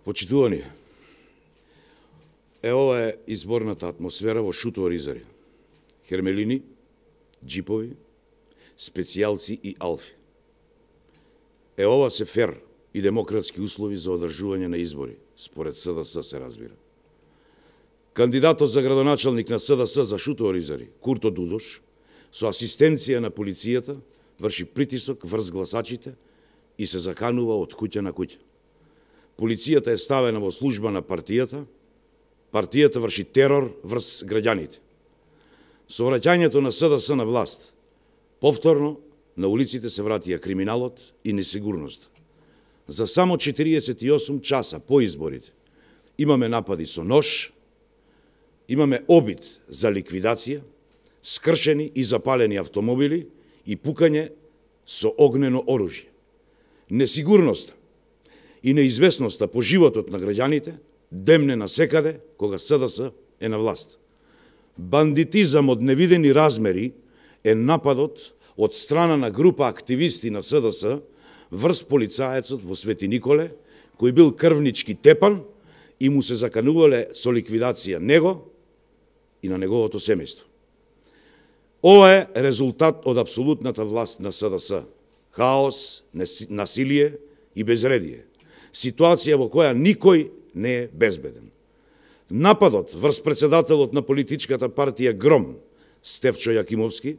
Почитувани, ова е изборната атмосфера во Шутово Ризари. Хермелини, джипови, специјалци и алфи. Ова се фер и демократски услови за одржување на избори, според СДС се разбира. Кандидатот за градоначалник на СДС за Шутово Ризари, Курто Дудош, со асистенција на полицијата, врши притисок врз гласачите и се заканува од куќа на куќа. Полицијата е ставена во служба на партијата врши терор врз граѓаните. Со враќањето на СДС на власт, повторно на улиците се вратија криминалот и несигурноста. За само 48 часа по изборите имаме напади со нож, имаме обид за ликвидација, скршени и запалени автомобили и пукање со огнено оружје. Несигурноста и неизвестноста по животот на граѓаните демне насекаде кога СДС е на власт. Бандитизам од невидени размери е нападот од страна на група активисти на СДС врз полицаецот во Свети Николе, кој бил крвнички тепан и му се заканувале со ликвидација него и на неговото семејство. Ова е резултат од апсолутната власт на СДС. Хаос, насилие и безредие. Ситуација во која никој не е безбеден. Нападот врз председателот на политичката партија Гром, Стефчо Јакимовски,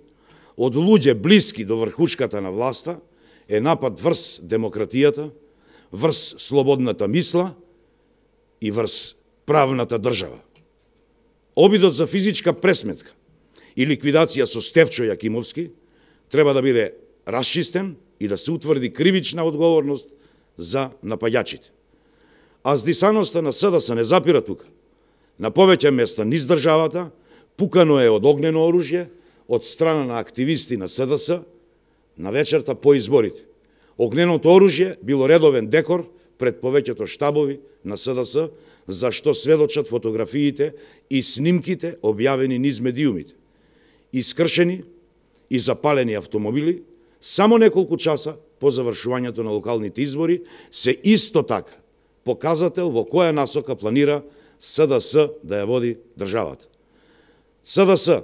од луѓе блиски до врхушката на власта, е напад врз демократијата, врз слободната мисла и врз правната држава. Обидот за физичка пресметка и ликвидација со Стефчо Јакимовски треба да биде расчистен и да се утврди кривична одговорност за напаѓачите. А здисаноста на СДС не запира тука. На повеќе места низ државата пукано е од огнено оружје од страна на активисти на СДС на вечерта по изборите. Огненото оружје било редовен декор пред повеќето штабови на СДС, за што сведочат фотографиите и снимките објавени низ медиумите. Искршени и запалени автомобили само неколку часа по завршувањето на локалните избори се исто така показател во која насока планира СДС да ја води државата. СДС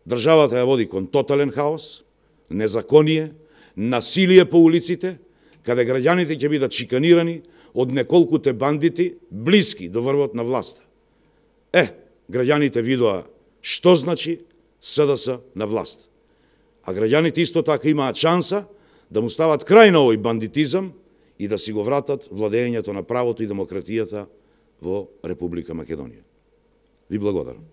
државата ја води кон тотален хаос, незаконие, насилие по улиците, каде граѓаните ќе бидат шиканирани од неколкуте бандити блиски до врвот на власта. Граѓаните видоа што значи СДС на власт. А граѓаните исто така имаат шанса да му стават крај на овој бандитизам и да си го вратат владењето на правото и демократијата во Република Македонија. Ви благодарам.